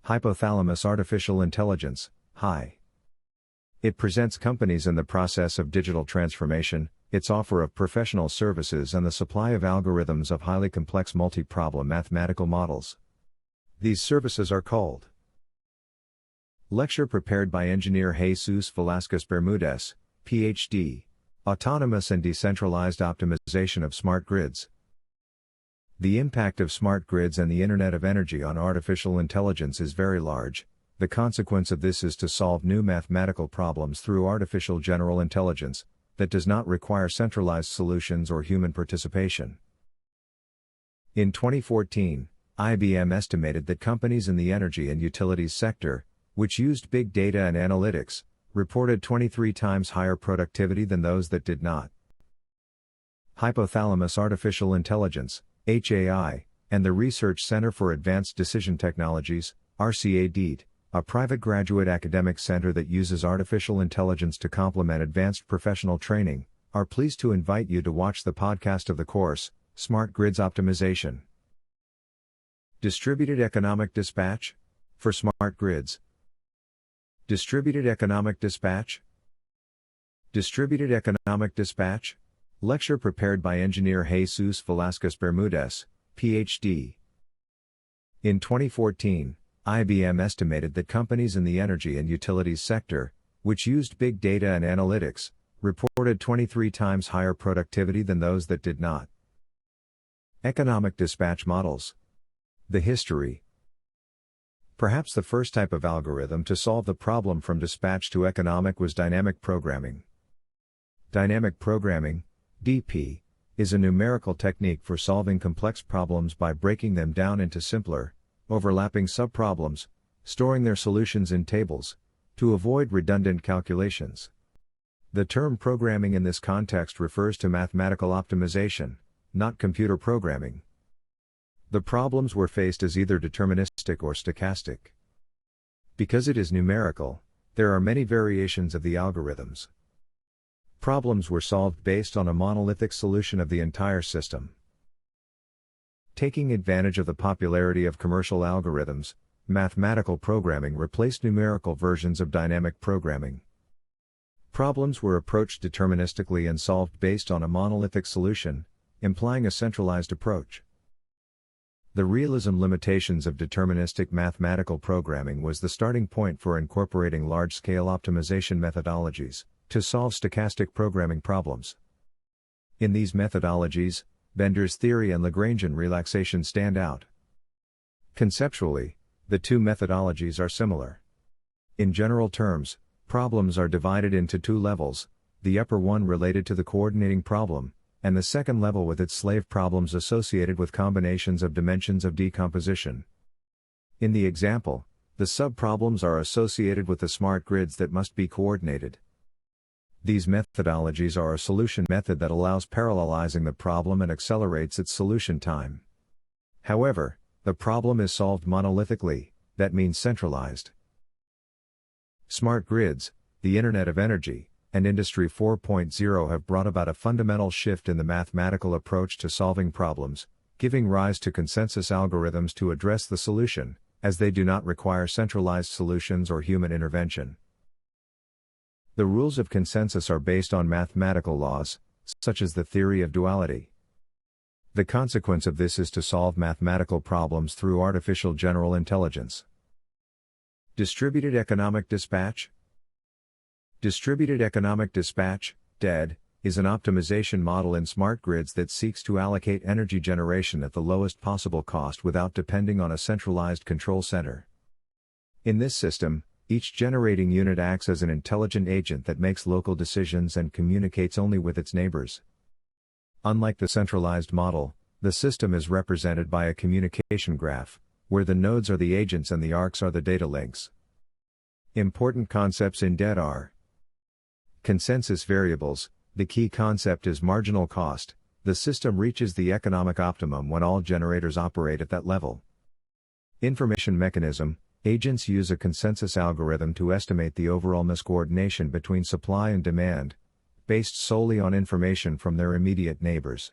Hypothalamus artificial intelligence, HI. It presents companies in the process of digital transformation, its offer of professional services and the supply of algorithms of highly complex multi-problem mathematical models. These services are called. Lecture prepared by engineer Jesus Velasquez Bermudez, Ph.D. Autonomous and Decentralized Optimization of Smart Grids. The impact of smart grids and the Internet of Energy on artificial intelligence is very large. The consequence of this is to solve new mathematical problems through artificial general intelligence that does not require centralized solutions or human participation. In 2014, IBM estimated that companies in the energy and utilities sector, which used big data and analytics, reported 23 times higher productivity than those that did not. Hypothalamus artificial intelligence, HAI, and the Research Center for Advanced Decision Technologies, RCADT, a private graduate academic center that uses artificial intelligence to complement advanced professional training, are pleased to invite you to watch the podcast of the course, Smart Grids Optimization. Distributed Economic Dispatch? For Smart Grids. Distributed Economic Dispatch? Distributed Economic Dispatch? Lecture prepared by engineer Jesus Velasquez Bermudez, Ph.D. In 2014, IBM estimated that companies in the energy and utilities sector, which used big data and analytics, reported 23 times higher productivity than those that did not. Economic dispatch models. The history. Perhaps the first type of algorithm to solve the problem from dispatch to economic was dynamic programming. Dynamic programming, DP, is a numerical technique for solving complex problems by breaking them down into simpler, overlapping subproblems, storing their solutions in tables, to avoid redundant calculations. The term programming in this context refers to mathematical optimization, not computer programming. The problems were faced as either deterministic or stochastic. Because it is numerical, there are many variations of the algorithms. Problems were solved based on a monolithic solution of the entire system. Taking advantage of the popularity of commercial algorithms, mathematical programming replaced numerical versions of dynamic programming. Problems were approached deterministically and solved based on a monolithic solution, implying a centralized approach. The realism limitations of deterministic mathematical programming was the starting point for incorporating large-scale optimization methodologies to solve stochastic programming problems. In these methodologies, Bender's theory and Lagrangian relaxation stand out. Conceptually, the two methodologies are similar. In general terms, problems are divided into two levels, the upper one related to the coordinating problem, and the second level with its slave problems associated with combinations of dimensions of decomposition. In the example, the subproblems are associated with the smart grids that must be coordinated. These methodologies are a solution method that allows parallelizing the problem and accelerates its solution time. However, the problem is solved monolithically, that means centralized. Smart grids, the Internet of Energy, and Industry 4.0 have brought about a fundamental shift in the mathematical approach to solving problems, giving rise to consensus algorithms to address the solution, as they do not require centralized solutions or human intervention. The rules of consensus are based on mathematical laws, such as the theory of duality. The consequence of this is to solve mathematical problems through artificial general intelligence. Distributed Economic Dispatch? Distributed Economic Dispatch, DED, is an optimization model in smart grids that seeks to allocate energy generation at the lowest possible cost without depending on a centralized control center. In this system, each generating unit acts as an intelligent agent that makes local decisions and communicates only with its neighbors. Unlike the centralized model, the system is represented by a communication graph, where the nodes are the agents and the arcs are the data links. Important concepts in DED are consensus variables. The key concept is marginal cost. The system reaches the economic optimum when all generators operate at that level. Information mechanism. Agents use a consensus algorithm to estimate the overall miscoordination between supply and demand, based solely on information from their immediate neighbors.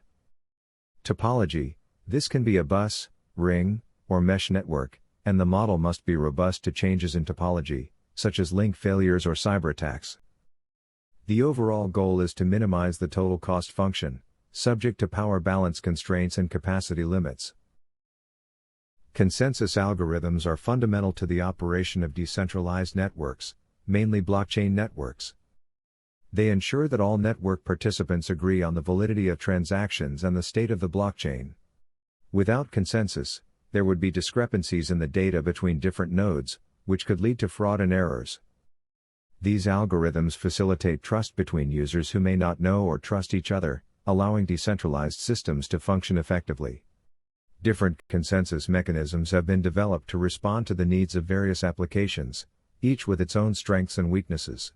Topology. This can be a bus, ring, or mesh network, and the model must be robust to changes in topology, such as link failures or cyberattacks. The overall goal is to minimize the total cost function, subject to power balance constraints and capacity limits. Consensus algorithms are fundamental to the operation of decentralized networks, mainly blockchain networks. They ensure that all network participants agree on the validity of transactions and the state of the blockchain. Without consensus, there would be discrepancies in the data between different nodes, which could lead to fraud and errors. These algorithms facilitate trust between users who may not know or trust each other, allowing decentralized systems to function effectively. Different consensus mechanisms have been developed to respond to the needs of various applications, each with its own strengths and weaknesses.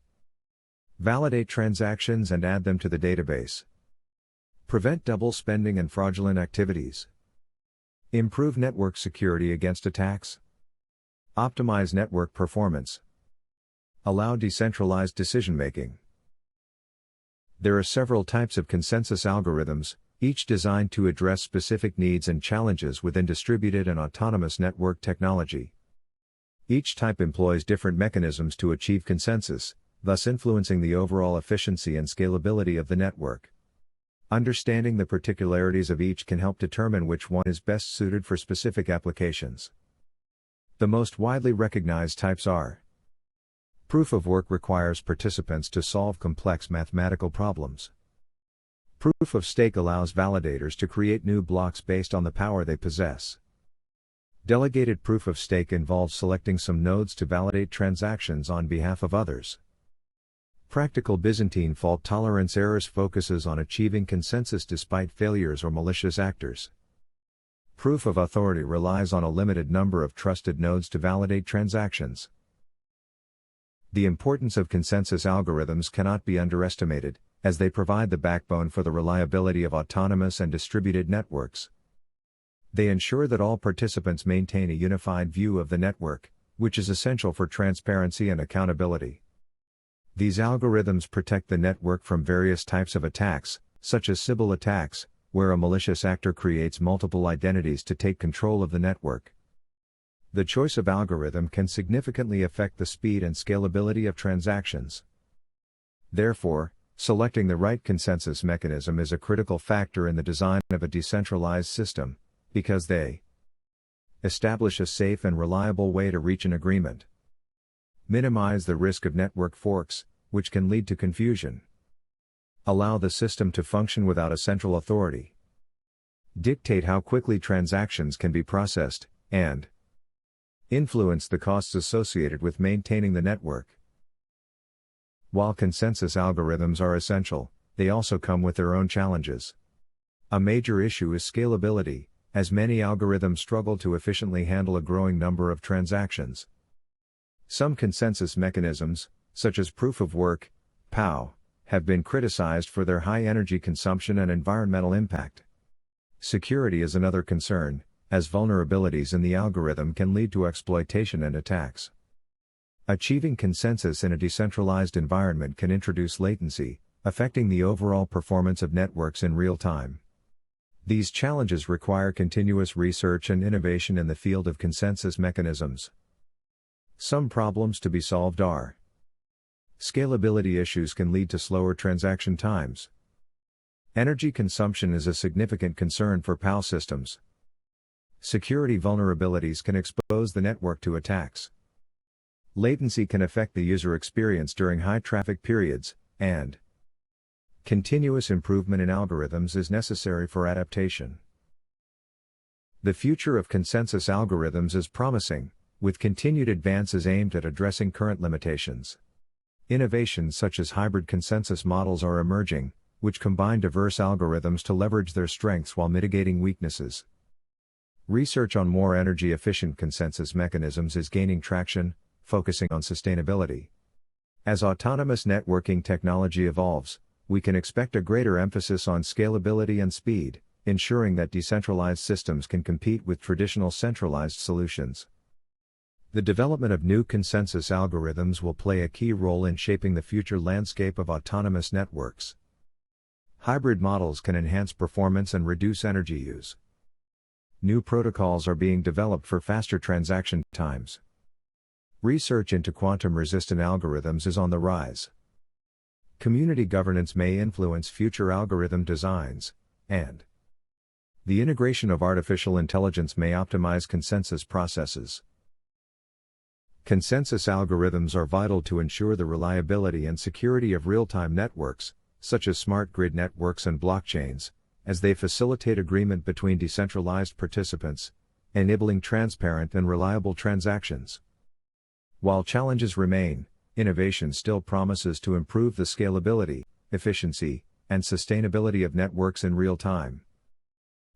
Validate transactions and add them to the database. Prevent double spending and fraudulent activities. Improve network security against attacks. Optimize network performance. Allow decentralized decision-making. There are several types of consensus algorithms, each designed to address specific needs and challenges within distributed and autonomous network technology. Each type employs different mechanisms to achieve consensus, thus influencing the overall efficiency and scalability of the network. Understanding the particularities of each can help determine which one is best suited for specific applications. The most widely recognized types are: proof of work requires participants to solve complex mathematical problems. Proof of stake allows validators to create new blocks based on the power they possess. Delegated proof of stake involves selecting some nodes to validate transactions on behalf of others. Practical Byzantine fault tolerance errors focuses on achieving consensus despite failures or malicious actors. Proof of authority relies on a limited number of trusted nodes to validate transactions. The importance of consensus algorithms cannot be underestimated, as they provide the backbone for the reliability of autonomous and distributed networks. They ensure that all participants maintain a unified view of the network, which is essential for transparency and accountability. These algorithms protect the network from various types of attacks, such as Sybil attacks, where a malicious actor creates multiple identities to take control of the network. The choice of algorithm can significantly affect the speed and scalability of transactions. Therefore, selecting the right consensus mechanism is a critical factor in the design of a decentralized system, because they establish a safe and reliable way to reach an agreement, minimize the risk of network forks, which can lead to confusion, allow the system to function without a central authority, dictate how quickly transactions can be processed, and influence the costs associated with maintaining the network. While consensus algorithms are essential, they also come with their own challenges. A major issue is scalability, as many algorithms struggle to efficiently handle a growing number of transactions. Some consensus mechanisms, such as proof of work, (POW), have been criticized for their high energy consumption and environmental impact. Security is another concern, as vulnerabilities in the algorithm can lead to exploitation and attacks. Achieving consensus in a decentralized environment can introduce latency, affecting the overall performance of networks in real time. These challenges require continuous research and innovation in the field of consensus mechanisms. Some problems to be solved are: scalability issues can lead to slower transaction times. Energy consumption is a significant concern for POW systems. Security vulnerabilities can expose the network to attacks. Latency can affect the user experience during high traffic periods, and continuous improvement in algorithms is necessary for adaptation. The future of consensus algorithms is promising, with continued advances aimed at addressing current limitations. Innovations such as hybrid consensus models are emerging, which combine diverse algorithms to leverage their strengths while mitigating weaknesses. Research on more energy-efficient consensus mechanisms is gaining traction, focusing on sustainability. As autonomous networking technology evolves, we can expect a greater emphasis on scalability and speed, ensuring that decentralized systems can compete with traditional centralized solutions. The development of new consensus algorithms will play a key role in shaping the future landscape of autonomous networks. Hybrid models can enhance performance and reduce energy use. new protocols are being developed for faster transaction times. Research into quantum-resistant algorithms is on the rise. Community governance may influence future algorithm designs, and the integration of artificial intelligence may optimize consensus processes. Consensus algorithms are vital to ensure the reliability and security of real-time networks, such as smart grid networks and blockchains, as they facilitate agreement between decentralized participants, enabling transparent and reliable transactions. While challenges remain, innovation still promises to improve the scalability, efficiency, and sustainability of networks in real time.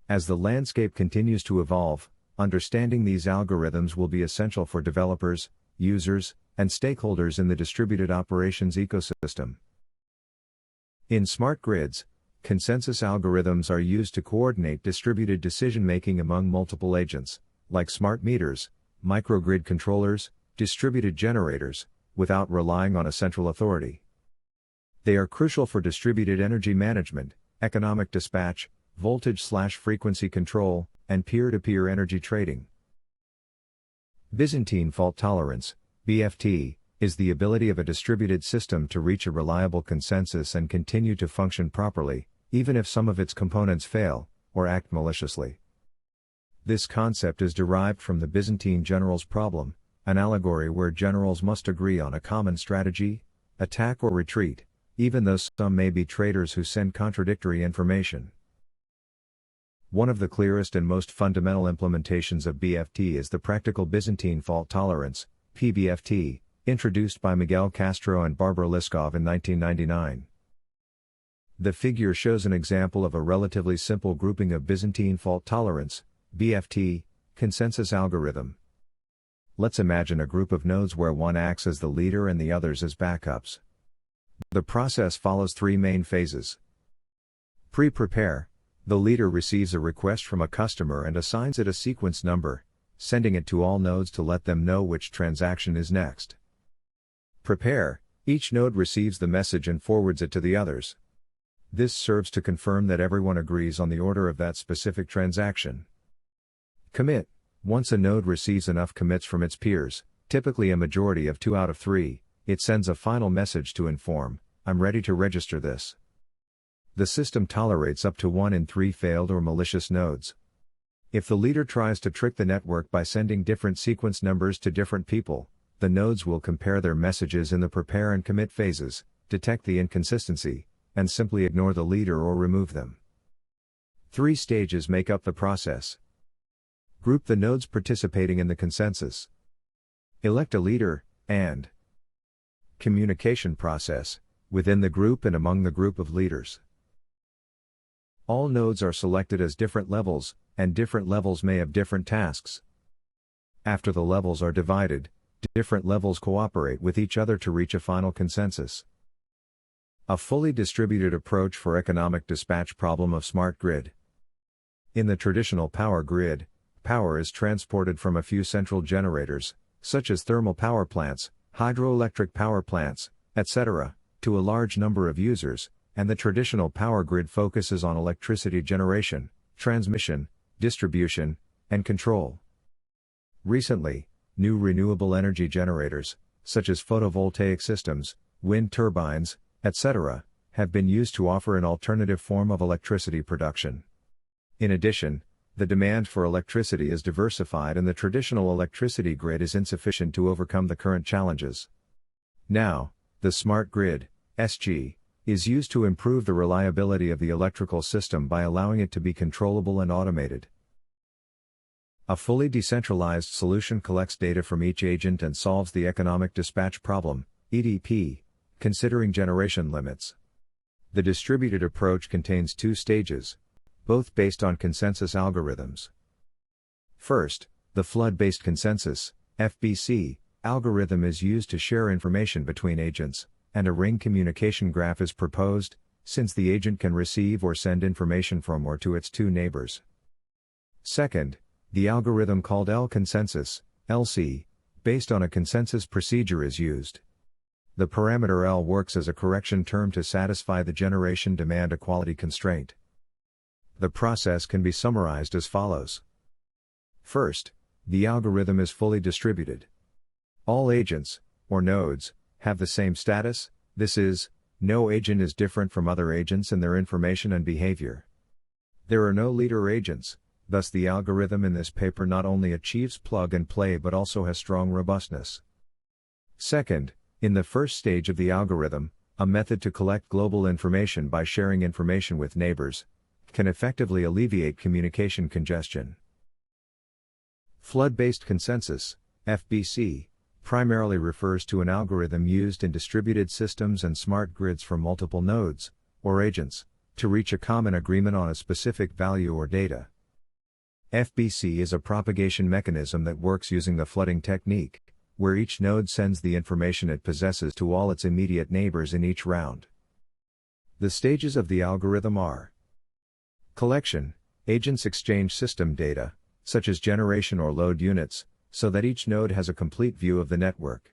As the landscape continues to evolve, understanding these algorithms will be essential for developers, users, and stakeholders in the distributed operations ecosystem. In smart grids, consensus algorithms are used to coordinate distributed decision-making among multiple agents, like smart meters, microgrid controllers, distributed generators, without relying on a central authority. They are crucial for distributed energy management, economic dispatch, voltage/frequency control, and peer-to-peer energy trading. Byzantine fault tolerance, BFT, is the ability of a distributed system to reach a reliable consensus and continue to function properly, even if some of its components fail, or act maliciously. This concept is derived from the Byzantine general's problem, an allegory where generals must agree on a common strategy, attack or retreat, even though some may be traitors who send contradictory information. One of the clearest and most fundamental implementations of BFT is the practical Byzantine fault tolerance, PBFT, introduced by Miguel Castro and Barbara Liskov in 1999. The figure shows an example of a relatively simple grouping of Byzantine fault tolerance, BFT, consensus algorithm. Let's imagine a group of nodes where one acts as the leader and the others as backups. The process follows three main phases. Pre-prepare. The leader receives a request from a customer and assigns it a sequence number, sending it to all nodes to let them know which transaction is next. Prepare. Each node receives the message and forwards it to the others. This serves to confirm that everyone agrees on the order of that specific transaction. Commit. Once a node receives enough commits from its peers, typically a majority of 2 out of 3, it sends a final message to inform, "I'm ready to register this." The system tolerates up to 1 in 3 failed or malicious nodes. If the leader tries to trick the network by sending different sequence numbers to different people, the nodes will compare their messages in the prepare and commit phases, detect the inconsistency, and simply ignore the leader or remove them. 3 stages make up the process. Group the nodes participating in the consensus. Elect a leader, and communication process, within the group and among the group of leaders. All nodes are selected as different levels, and different levels may have different tasks. After the levels are divided, different levels cooperate with each other to reach a final consensus. A fully distributed approach for economic dispatch problem of smart grid. In the traditional power grid, power is transported from a few central generators, such as thermal power plants, hydroelectric power plants, etc., to a large number of users, and the traditional power grid focuses on electricity generation, transmission, distribution, and control. Recently, new renewable energy generators, such as photovoltaic systems, wind turbines, etc., have been used to offer an alternative form of electricity production. In addition, the demand for electricity is diversified and the traditional electricity grid is insufficient to overcome the current challenges. Now, the smart grid, SG, is used to improve the reliability of the electrical system by allowing it to be controllable and automated. A fully decentralized solution collects data from each agent and solves the economic dispatch problem, EDP, considering generation limits. The distributed approach contains 2 stages, both based on consensus algorithms. First, the flood-based consensus, FBC, algorithm is used to share information between agents, and a ring communication graph is proposed, since the agent can receive or send information from or to its 2 neighbors. Second, the algorithm called L-consensus, LC, based on a consensus procedure is used. The parameter L works as a correction term to satisfy the generation demand equality constraint. The process can be summarized as follows. First, the algorithm is fully distributed. All agents, or nodes, have the same status, this is, no agent is different from other agents in their information and behavior. There are no leader agents, thus the algorithm in this paper not only achieves plug and play but also has strong robustness. Second, in the first stage of the algorithm, a method to collect global information by sharing information with neighbors can effectively alleviate communication congestion. Flood-based consensus, FBC, primarily refers to an algorithm used in distributed systems and smart grids for multiple nodes, or agents, to reach a common agreement on a specific value or data. FBC is a propagation mechanism that works using the flooding technique, where each node sends the information it possesses to all its immediate neighbors in each round. The stages of the algorithm are: collection, agents exchange system data, such as generation or load units, so that each node has a complete view of the network.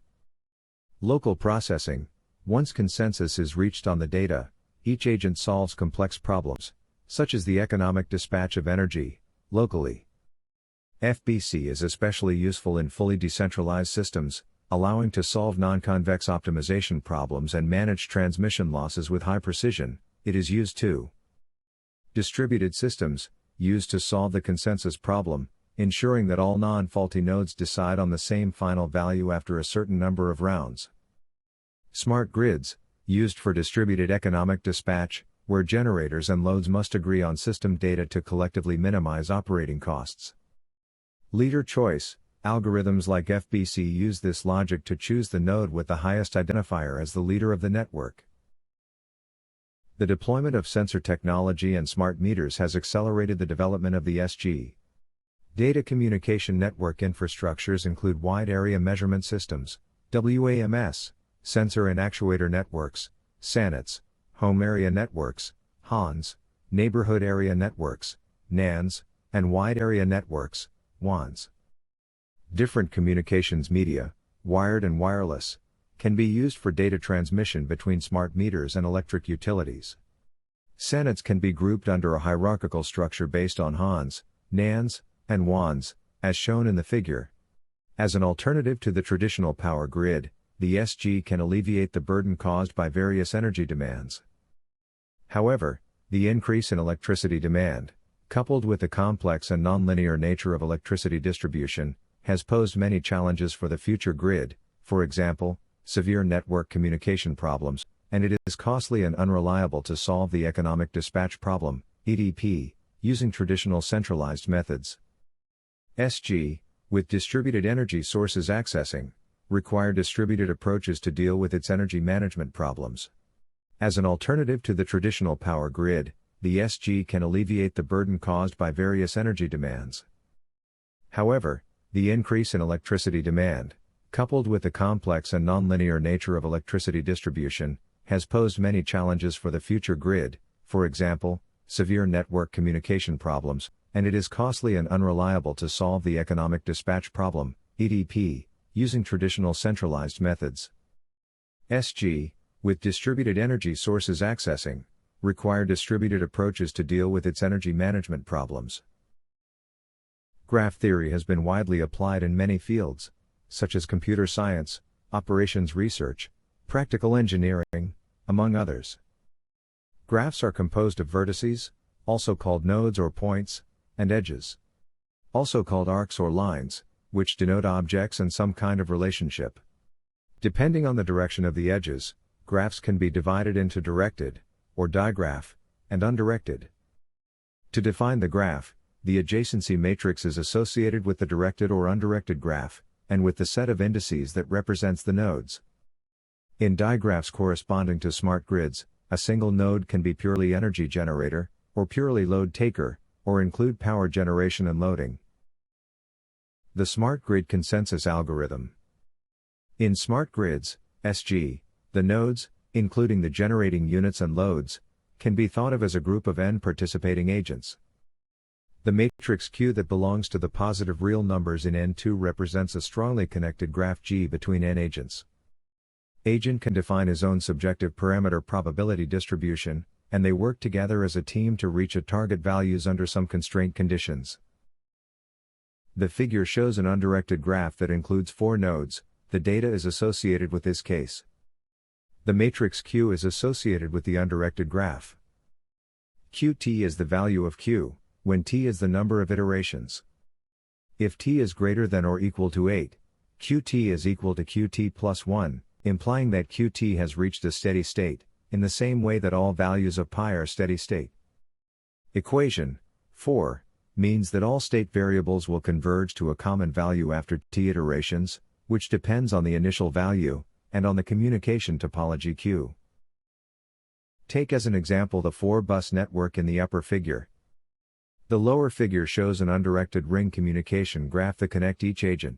Local processing, once consensus is reached on the data, each agent solves complex problems, such as the economic dispatch of energy, locally. FBC is especially useful in fully decentralized systems, allowing to solve non-convex optimization problems and manage transmission losses with high precision. It is used to distributed systems, used to solve the consensus problem, ensuring that all non-faulty nodes decide on the same final value after a certain number of rounds. Smart grids, used for distributed economic dispatch, where generators and loads must agree on system data to collectively minimize operating costs. Leader choice, algorithms like FBC use this logic to choose the node with the highest identifier as the leader of the network. The deployment of sensor technology and smart meters has accelerated the development of the SG. Data communication network infrastructures include wide area measurement systems, WAMS, sensor and actuator networks, SANETs, home area networks, HANs, neighborhood area networks, NANs, and wide area networks, WANs. Different communications media, wired and wireless, can be used for data transmission between smart meters and electric utilities. SANETs can be grouped under a hierarchical structure based on HANs, NANs, and WANs, as shown in the figure. As an alternative to the traditional power grid, the SG can alleviate the burden caused by various energy demands. However, the increase in electricity demand, coupled with the complex and nonlinear nature of electricity distribution, has posed many challenges for the future grid, for example, severe network communication problems, and it is costly and unreliable to solve the economic dispatch problem, EDP, using traditional centralized methods. SG, with distributed energy sources accessing, require distributed approaches to deal with its energy management problems. As an alternative to the traditional power grid, the SG can alleviate the burden caused by various energy demands. However, the increase in electricity demand, coupled with the complex and nonlinear nature of electricity distribution, has posed many challenges for the future grid, for example, severe network communication problems, and it is costly and unreliable to solve the economic dispatch problem, EDP, using traditional centralized methods. SG, with distributed energy sources accessing, require distributed approaches to deal with its energy management problems. Graph theory has been widely applied in many fields, such as computer science, operations research, practical engineering, among others. Graphs are composed of vertices, also called nodes or points, and edges, also called arcs or lines, which denote objects and some kind of relationship. Depending on the direction of the edges, graphs can be divided into directed, or digraph, and undirected. To define the graph, the adjacency matrix is associated with the directed or undirected graph, and with the set of indices that represents the nodes. In digraphs corresponding to smart grids, a single node can be purely energy generator, or purely load taker, or include power generation and loading. The smart grid consensus algorithm. In smart grids, SG, the nodes, including the generating units and loads, can be thought of as a group of n participating agents. The matrix Q that belongs to the positive real numbers in N2 represents a strongly connected graph G between n agents. Agent can define his own subjective parameter probability distribution, and they work together as a team to reach a target values under some constraint conditions. The figure shows an undirected graph that includes 4 nodes. The data is associated with this case. The matrix Q is associated with the undirected graph. Qt is the value of Q, when T is the number of iterations. If T is greater than or equal to 8, Qt is equal to Qt plus 1, implying that Qt has reached a steady state, in the same way that all values of pi are steady state. Equation 4 means that all state variables will converge to a common value after T iterations, which depends on the initial value, and on the communication topology Q. Take as an example the 4-bus network in the upper figure. The lower figure shows an undirected ring communication graph that connect each agent.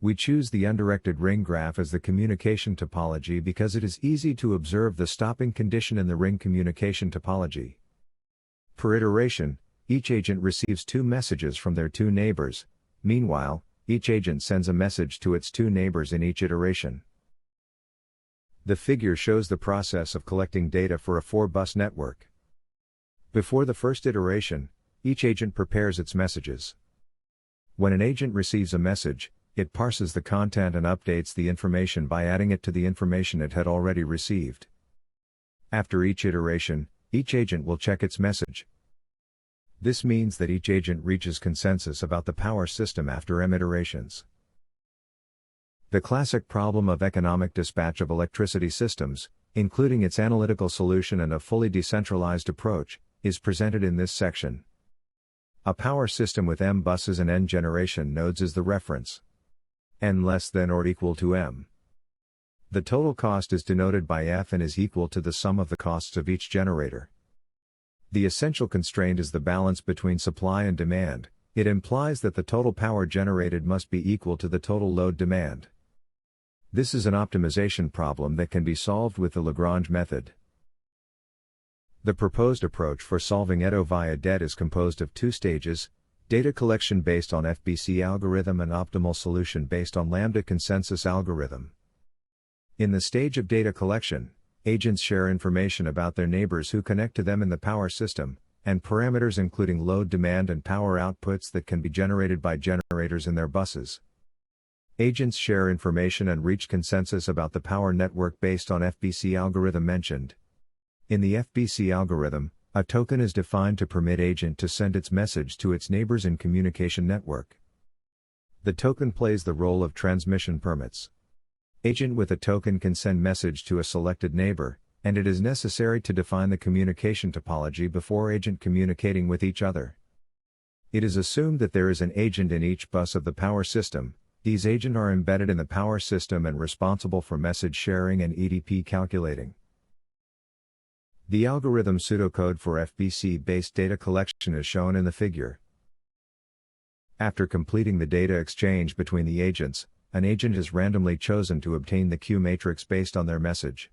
We choose the undirected ring graph as the communication topology because it is easy to observe the stopping condition in the ring communication topology. Per iteration, each agent receives 2 messages from their 2 neighbors. Meanwhile, each agent sends a message to its 2 neighbors in each iteration. The figure shows the process of collecting data for a 4-bus network. Before the first iteration, each agent prepares its messages. When an agent receives a message, it parses the content and updates the information by adding it to the information it had already received. After each iteration, each agent will check its message. This means that each agent reaches consensus about the power system after m iterations. The classic problem of economic dispatch of electricity systems, including its analytical solution and a fully decentralized approach, is presented in this section. A power system with m buses and n generation nodes is the reference. N less than or equal to m. The total cost is denoted by F and is equal to the sum of the costs of each generator. The essential constraint is the balance between supply and demand. It implies that the total power generated must be equal to the total load demand. This is an optimization problem that can be solved with the Lagrange method. The proposed approach for solving EDO via DET is composed of 2 stages: data collection based on FBC algorithm and optimal solution based on lambda consensus algorithm. In the stage of data collection, agents share information about their neighbors who connect to them in the power system, and parameters including load demand and power outputs that can be generated by generators in their buses. Agents share information and reach consensus about the power network based on FBC algorithm mentioned. In the FBC algorithm, a token is defined to permit agent to send its message to its neighbors in communication network. The token plays the role of transmission permits. Agent with a token can send message to a selected neighbor, and it is necessary to define the communication topology before agent communicating with each other. It is assumed that there is an agent in each bus of the power system. These agents are embedded in the power system and responsible for message sharing and EDP calculating. The algorithm pseudocode for FBC-based data collection is shown in the figure. After completing the data exchange between the agents, an agent is randomly chosen to obtain the Q matrix based on their message.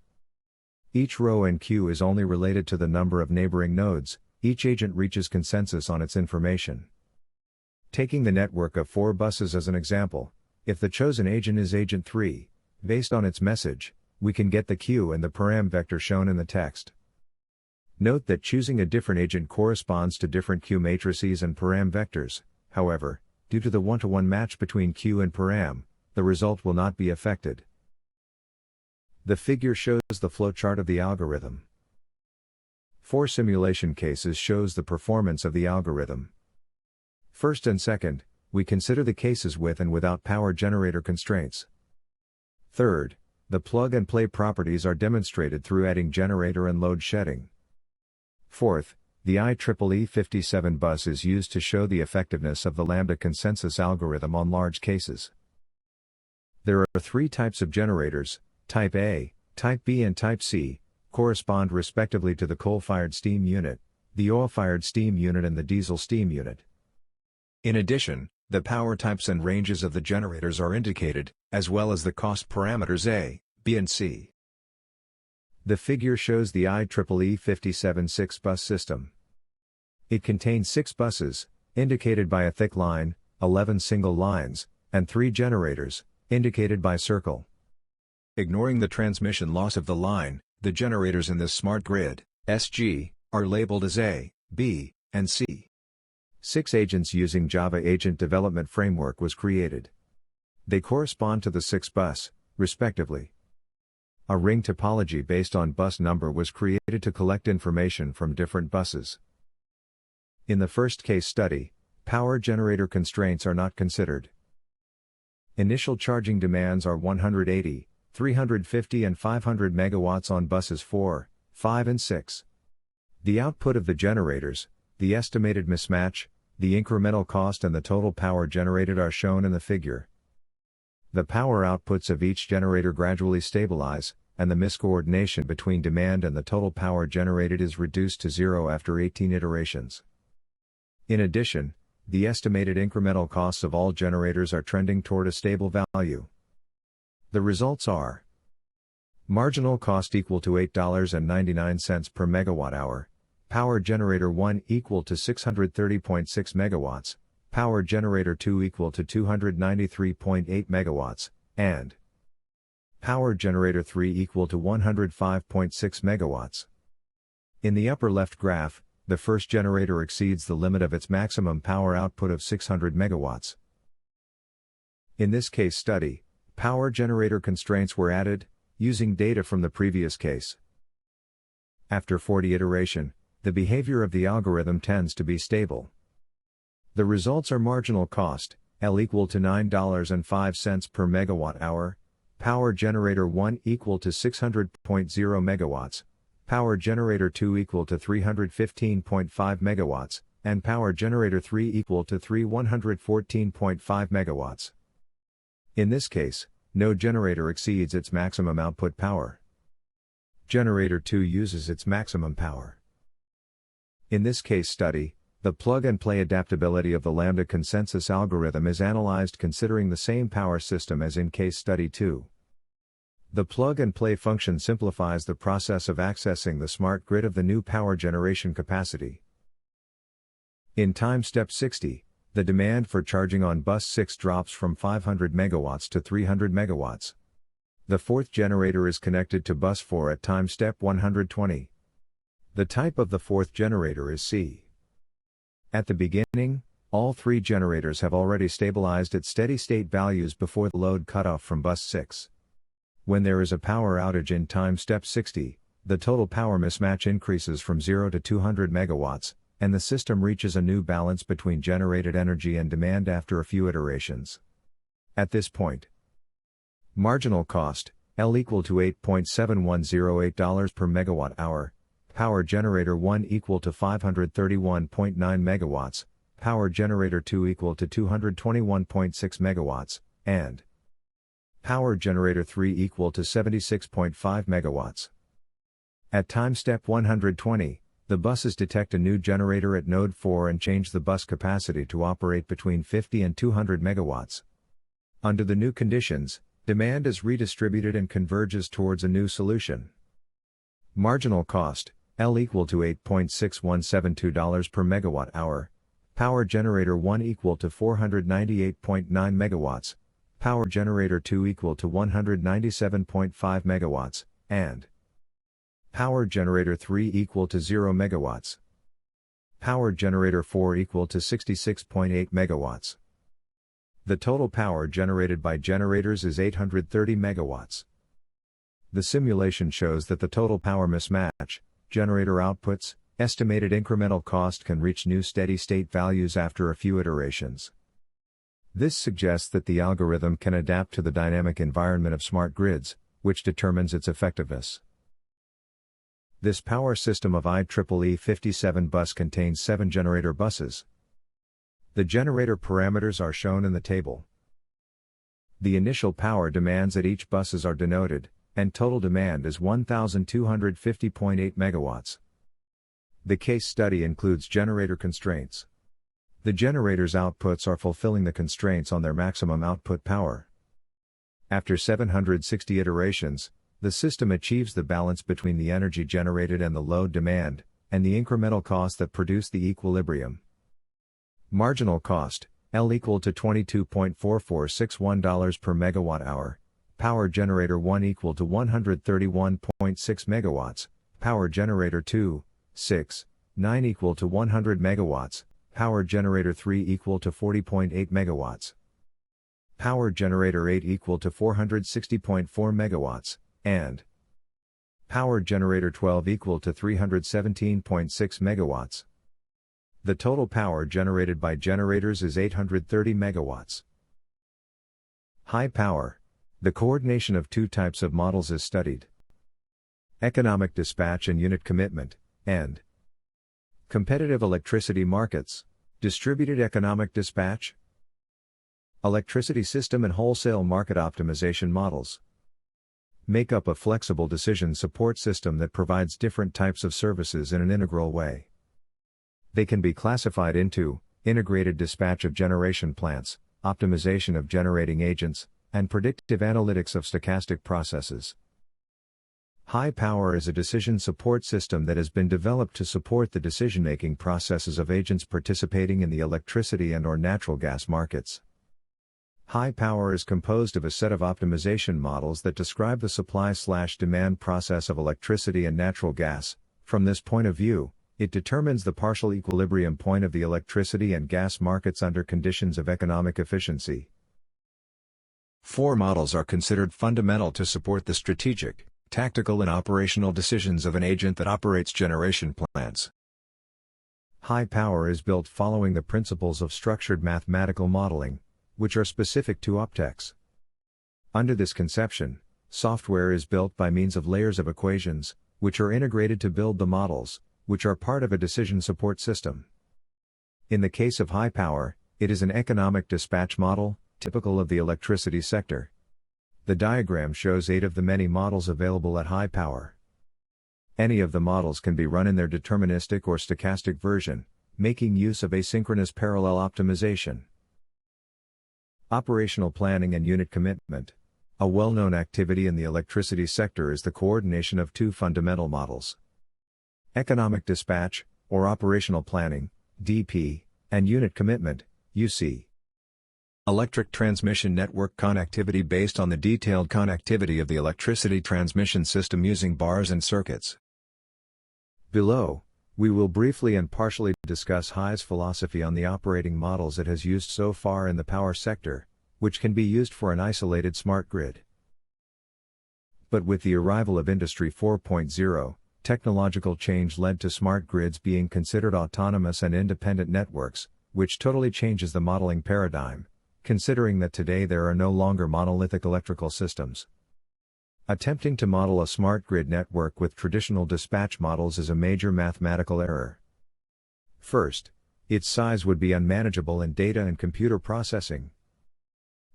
Each row in Q is only related to the number of neighboring nodes. Each agent reaches consensus on its information. Taking the network of 4 buses as an example, if the chosen agent is agent 3, based on its message, we can get the Q and the param vector shown in the text. Note that choosing a different agent corresponds to different Q matrices and param vectors. However, due to the one-to-one match between Q and param, the result will not be affected. The figure shows the flowchart of the algorithm. 4 simulation cases shows the performance of the algorithm. First and second, we consider the cases with and without power generator constraints. Third, the plug-and-play properties are demonstrated through adding generator and load shedding. Fourth, the IEEE 57 bus is used to show the effectiveness of the lambda consensus algorithm on large cases. There are 3 types of generators: Type A, Type B and Type C, correspond respectively to the coal-fired steam unit, the oil-fired steam unit and the diesel steam unit. In addition, the power types and ranges of the generators are indicated, as well as the cost parameters A, B and C. The figure shows the IEEE 57 6-bus system. It contains 6 buses, indicated by a thick line, 11 single lines, and 3 generators, indicated by circle. Ignoring the transmission loss of the line, the generators in this smart grid, SG, are labeled as A, B, and C. 6 agents using Java Agent Development Framework was created. They correspond to the 6 bus, respectively. A ring topology based on bus number was created to collect information from different buses. In the first case study, power generator constraints are not considered. Initial charging demands are 180, 350 and 500 megawatts on buses 4, 5 and 6. The output of the generators, the estimated mismatch, the incremental cost and the total power generated are shown in the figure. The power outputs of each generator gradually stabilize, and the miscoordination between demand and the total power generated is reduced to zero after 18 iterations. In addition, the estimated incremental costs of all generators are trending toward a stable value. The results are: marginal cost equal to $8.99 per megawatt hour, power generator 1 equal to 630.6 megawatts, power generator 2 equal to 293.8 megawatts, and power generator 3 equal to 105.6 megawatts. In the upper left graph, the first generator exceeds the limit of its maximum power output of 600 megawatts. In this case study, power generator constraints were added, using data from the previous case. After 40 iteration, the behavior of the algorithm tends to be stable. The results are marginal cost, L equal to $9.05 per megawatt hour, power generator 1 equal to 600.0 megawatts, power generator 2 equal to 315.5 megawatts, and power generator 3 equal to 114.5 megawatts. In this case, no generator exceeds its maximum output power. Generator 2 uses its maximum power. In this case study, the plug-and-play adaptability of the lambda consensus algorithm is analyzed considering the same power system as in case study 2. The plug-and-play function simplifies the process of accessing the smart grid of the new power generation capacity. In time step 60, the demand for charging on bus 6 drops from 500 megawatts to 300 megawatts. The fourth generator is connected to bus 4 at time step 120. The type of the fourth generator is C. At the beginning, all 3 generators have already stabilized at steady state values before the load cutoff from bus 6. When there is a power outage in time step 60, the total power mismatch increases from 0 to 200 megawatts, and the system reaches a new balance between generated energy and demand after a few iterations. At this point, marginal cost, L equal to $8.7108 per megawatt hour, power generator 1 equal to 531.9 megawatts, power generator 2 equal to 221.6 megawatts, and power generator 3 equal to 76.5 megawatts. At time step 120, the buses detect a new generator at node 4 and change the bus capacity to operate between 50 and 200 megawatts. Under the new conditions, demand is redistributed and converges towards a new solution. Marginal cost, L equal to $8.6172 per megawatt hour, power generator 1 equal to 498.9 megawatts, power generator 2 equal to 197.5 megawatts, and power generator 3 equal to 0 megawatts. Power generator 4 equal to 66.8 megawatts. The total power generated by generators is 830 megawatts. The simulation shows that the total power mismatch, generator outputs, estimated incremental cost can reach new steady state values after a few iterations. This suggests that the algorithm can adapt to the dynamic environment of smart grids, which determines its effectiveness. This power system of IEEE 57 bus contains 7 generator buses. The generator parameters are shown in the table. The initial power demands at each buses are denoted, and total demand is 1,250.8 megawatts. The case study includes generator constraints. The generator's outputs are fulfilling the constraints on their maximum output power. After 760 iterations, the system achieves the balance between the energy generated and the load demand, and the incremental cost that produce the equilibrium. Marginal cost, L equal to $22.4461 per megawatt hour, power generator 1 equal to 131.6 megawatts, power generator 2, 6, 9 equal to 100 megawatts, Power generator 3 equal to 40.8 megawatts. Power generator 8 equal to 460.4 megawatts, and power generator 12 equal to 317.6 megawatts. The total power generated by generators is 830 megawatts. High power. The coordination of two types of models is studied: economic dispatch and unit commitment, and competitive electricity markets, distributed economic dispatch, electricity system and wholesale market optimization models. Make up a flexible decision support system that provides different types of services in an integral way. They can be classified into integrated dispatch of generation plants, optimization of generating agents, and predictive analytics of stochastic processes. High power is a decision support system that has been developed to support the decision-making processes of agents participating in the electricity and/or natural gas markets. High power is composed of a set of optimization models that describe the supply/demand process of electricity and natural gas. From this point of view, it determines the partial equilibrium point of the electricity and gas markets under conditions of economic efficiency. Four models are considered fundamental to support the strategic, tactical and operational decisions of an agent that operates generation plants. High power is built following the principles of structured mathematical modeling, which are specific to optics. Under this conception, software is built by means of layers of equations, which are integrated to build the models, which are part of a decision support system. In the case of high power, it is an economic dispatch model, typical of the electricity sector. The diagram shows 8 of the many models available at high power. Any of the models can be run in their deterministic or stochastic version, making use of asynchronous parallel optimization. Operational planning and unit commitment. A well-known activity in the electricity sector is the coordination of two fundamental models: economic dispatch, or operational planning, DP, and unit commitment, UC. Electric transmission network connectivity based on the detailed connectivity of the electricity transmission system using bars and circuits. Below, we will briefly and partially discuss High's philosophy on the operating models it has used so far in the power sector, which can be used for an isolated smart grid. But with the arrival of Industry 4.0, technological change led to smart grids being considered autonomous and independent networks, which totally changes the modeling paradigm, considering that today there are no longer monolithic electrical systems. Attempting to model a smart grid network with traditional dispatch models is a major mathematical error. First, its size would be unmanageable in data and computer processing.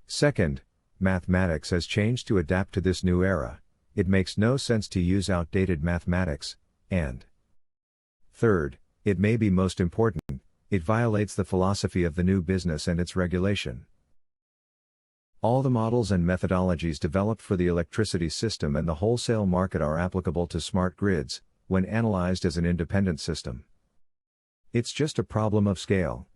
Second, mathematics has changed to adapt to this new era. It makes no sense to use outdated mathematics, and third, it may be most important, it violates the philosophy of the new business and its regulation. All the models and methodologies developed for the electricity system and the wholesale market are applicable to smart grids, when analyzed as an independent system. It's just a problem of scale.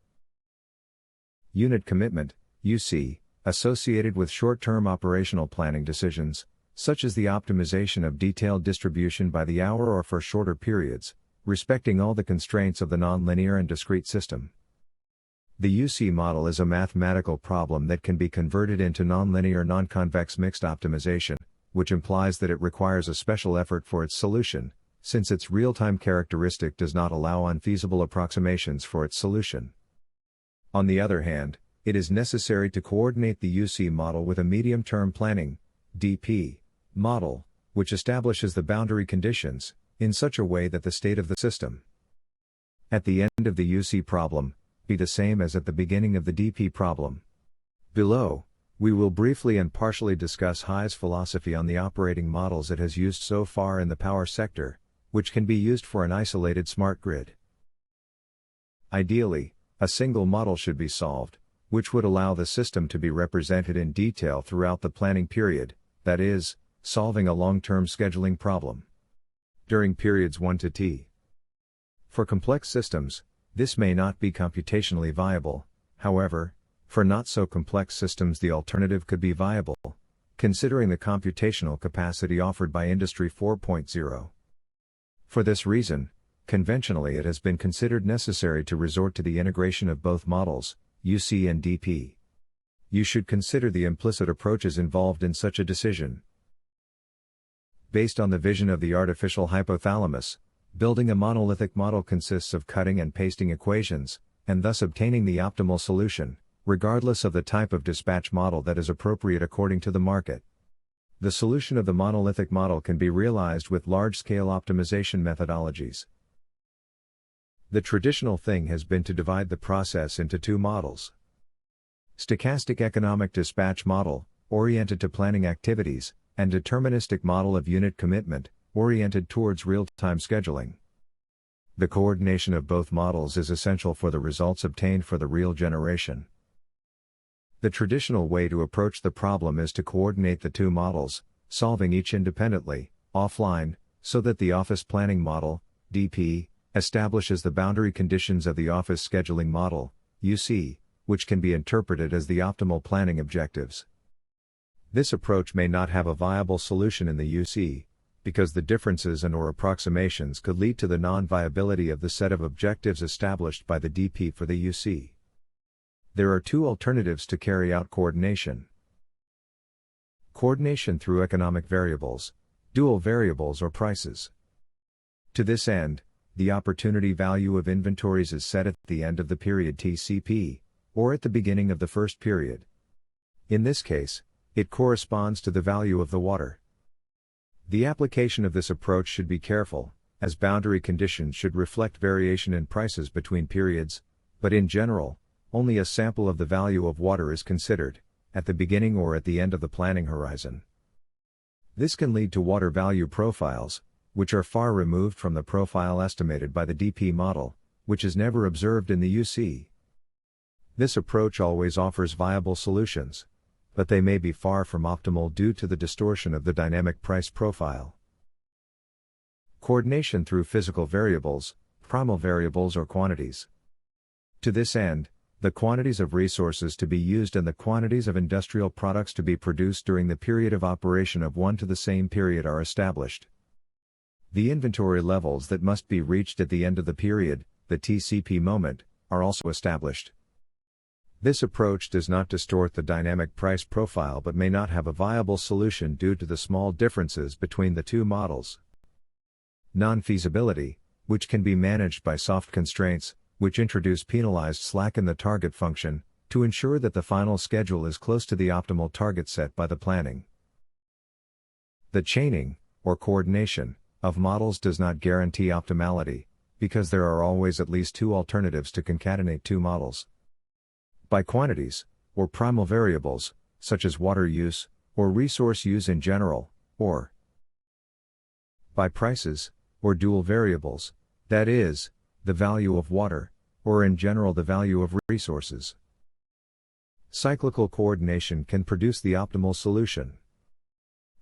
Unit commitment, UC, associated with short-term operational planning decisions, such as the optimization of detailed distribution by the hour or for shorter periods, respecting all the constraints of the nonlinear and discrete system. The UC model is a mathematical problem that can be converted into nonlinear non-convex mixed optimization, which implies that it requires a special effort for its solution, since its real-time characteristic does not allow unfeasible approximations for its solution. On the other hand, it is necessary to coordinate the UC model with a medium-term planning, DP, model, which establishes the boundary conditions, in such a way that the state of the system at the end of the UC problem be the same as at the beginning of the DP problem. Below, we will briefly and partially discuss High's philosophy on the operating models it has used so far in the power sector, which can be used for an isolated smart grid. Ideally, a single model should be solved, which would allow the system to be represented in detail throughout the planning period, that is, solving a long-term scheduling problem during periods 1 to t. For complex systems, this may not be computationally viable. However, for not-so-complex systems the alternative could be viable, considering the computational capacity offered by Industry 4.0. For this reason, Conventionally, it has been considered necessary to resort to the integration of both models, UC and DP. You should consider the implicit approaches involved in such a decision. Based on the vision of the artificial hypothalamus, building a monolithic model consists of cutting and pasting equations, and thus obtaining the optimal solution, regardless of the type of dispatch model that is appropriate according to the market. The solution of the monolithic model can be realized with large-scale optimization methodologies. The traditional thing has been to divide the process into two models. Stochastic economic dispatch model, oriented to planning activities, and deterministic model of unit commitment, oriented towards real-time scheduling. The coordination of both models is essential for the results obtained for the real generation. The traditional way to approach the problem is to coordinate the two models, solving each independently, offline, so that the office planning model, DP, establishes the boundary conditions of the office scheduling model, UC, which can be interpreted as the optimal planning objectives. This approach may not have a viable solution in the UC, because the differences and/or approximations could lead to the non-viability of the set of objectives established by the DP for the UC. There are two alternatives to carry out coordination. Coordination through economic variables, dual variables or prices. To this end, the opportunity value of inventories is set at the end of the period TCP, or at the beginning of the first period. In this case, it corresponds to the value of the water. The application of this approach should be careful, as boundary conditions should reflect variation in prices between periods, but in general, only a sample of the value of water is considered, at the beginning or at the end of the planning horizon. This can lead to water value profiles, which are far removed from the profile estimated by the DP model, which is never observed in the UC. This approach always offers viable solutions, but they may be far from optimal due to the distortion of the dynamic price profile. Coordination through physical variables, primal variables or quantities. To this end, the quantities of resources to be used and the quantities of industrial products to be produced during the period of operation of one to the same period are established. The inventory levels that must be reached at the end of the period, the TCP moment, are also established. This approach does not distort the dynamic price profile but may not have a viable solution due to the small differences between the two models. Non-feasibility, which can be managed by soft constraints, which introduce penalized slack in the target function, to ensure that the final schedule is close to the optimal target set by the planning. The chaining, or coordination, of models does not guarantee optimality, because there are always at least two alternatives to concatenate two models. By quantities, or primal variables, such as water use, or resource use in general, or by prices, or dual variables, that is, the value of water, or in general the value of resources. Cyclical coordination can produce the optimal solution,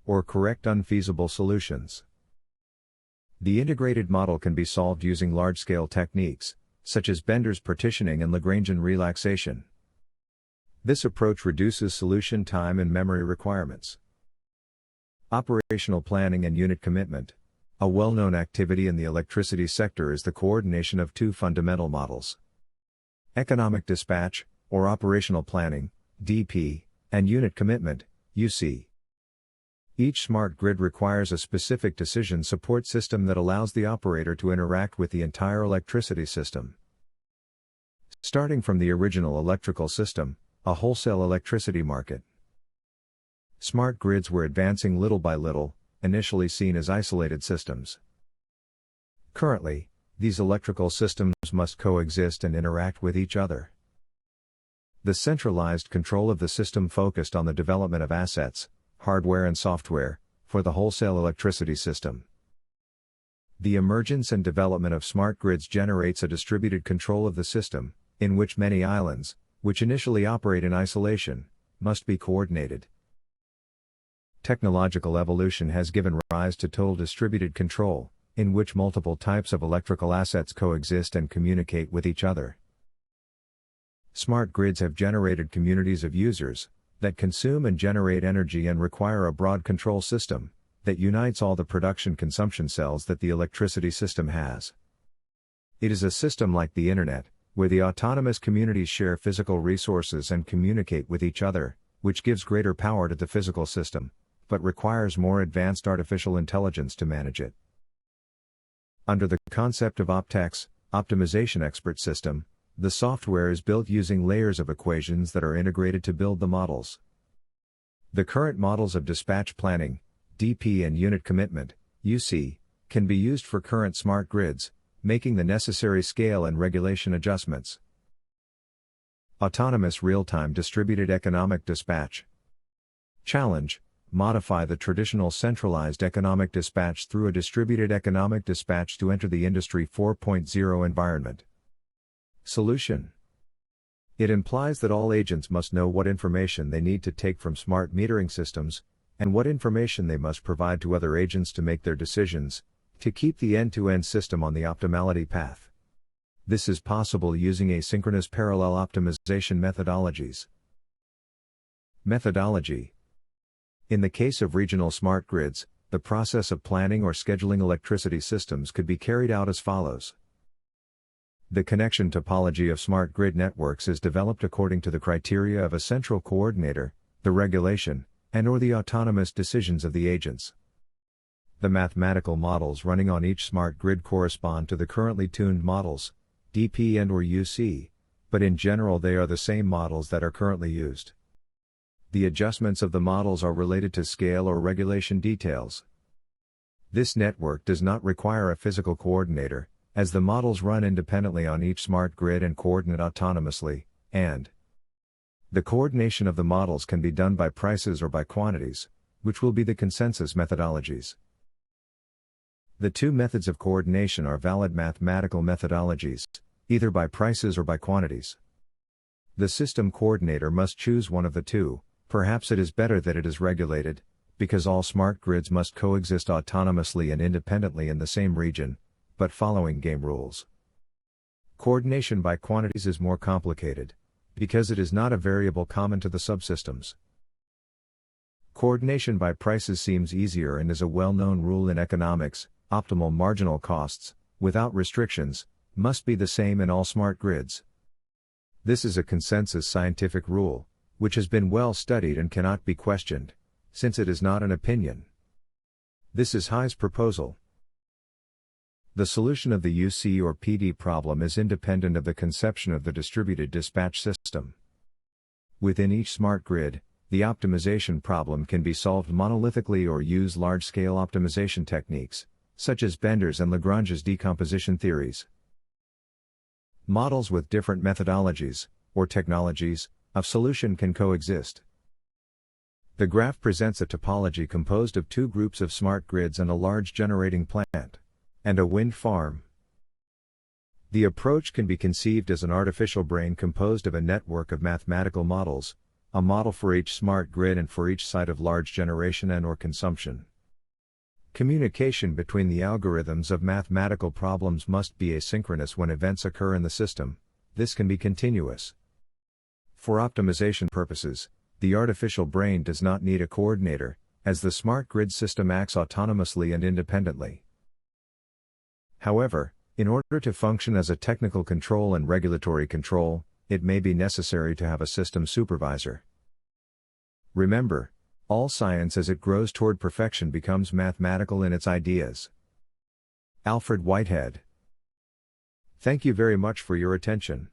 or correct unfeasible solutions. The integrated model can be solved using large-scale techniques, such as Bender's partitioning and Lagrangian relaxation. This approach reduces solution time and memory requirements. Operational planning and unit commitment. A well-known activity in the electricity sector is the coordination of two fundamental models: economic dispatch, or operational planning, DP, and unit commitment, UC. Each smart grid requires a specific decision support system that allows the operator to interact with the entire electricity system. Starting from the original electrical system, a wholesale electricity market. Smart grids were advancing little by little, initially seen as isolated systems. Currently, these electrical systems must coexist and interact with each other. The centralized control of the system focused on the development of assets, hardware and software, for the wholesale electricity system. The emergence and development of smart grids generates a distributed control of the system, in which many islands, which initially operate in isolation, must be coordinated. Technological evolution has given rise to total distributed control, in which multiple types of electrical assets coexist and communicate with each other. Smart grids have generated communities of users, that consume and generate energy and require a broad control system, that unites all the production-consumption cells that the electricity system has. It is a system like the Internet, where the autonomous communities share physical resources and communicate with each other, which gives greater power to the physical system, but requires more advanced artificial intelligence to manage it. Under the concept of OpTeX, Optimization Expert System, the software is built using layers of equations that are integrated to build the models. The current models of dispatch planning, DP, and unit commitment, UC, can be used for current smart grids, making the necessary scale and regulation adjustments. Autonomous real-time distributed economic dispatch. Challenge: modify the traditional centralized economic dispatch through a distributed economic dispatch to enter the Industry 4.0 environment. Solution: it implies that all agents must know what information they need to take from smart metering systems, and what information they must provide to other agents to make their decisions, to keep the end-to-end system on the optimality path. This is possible using asynchronous parallel optimization methodologies. Methodology: in the case of regional smart grids, the process of planning or scheduling electricity systems could be carried out as follows. The connection topology of smart grid networks is developed according to the criteria of a central coordinator, the regulation, and/or the autonomous decisions of the agents. The mathematical models running on each smart grid correspond to the currently tuned models, DP and/or UC, but in general they are the same models that are currently used. The adjustments of the models are related to scale or regulation details. This network does not require a physical coordinator, as the models run independently on each smart grid and coordinate autonomously, and the coordination of the models can be done by prices or by quantities, which will be the consensus methodologies. The two methods of coordination are valid mathematical methodologies, either by prices or by quantities. The system coordinator must choose one of the two. Perhaps it is better that it is regulated, because all smart grids must coexist autonomously and independently in the same region, but following game rules. Coordination by quantities is more complicated, because it is not a variable common to the subsystems. Coordination by prices seems easier and is a well-known rule in economics. Optimal marginal costs, without restrictions, must be the same in all smart grids. This is a consensus scientific rule, which has been well studied and cannot be questioned, since it is not an opinion. This is High's proposal. The solution of the UC or PD problem is independent of the conception of the distributed dispatch system. Within each smart grid, the optimization problem can be solved monolithically or use large-scale optimization techniques, such as Bender's and Lagrange's decomposition theories. Models with different methodologies, or technologies, of solution can coexist. The graph presents a topology composed of two groups of smart grids and a large generating plant, and a wind farm. The approach can be conceived as an artificial brain composed of a network of mathematical models, a model for each smart grid and for each site of large generation and/or consumption. Communication between the algorithms of mathematical problems must be asynchronous when events occur in the system. This can be continuous. For optimization purposes, the artificial brain does not need a coordinator, as the smart grid system acts autonomously and independently. However, in order to function as a technical control and regulatory control, it may be necessary to have a system supervisor. Remember, all science as it grows toward perfection becomes mathematical in its ideas. Alfred Whitehead. Thank you very much for your attention.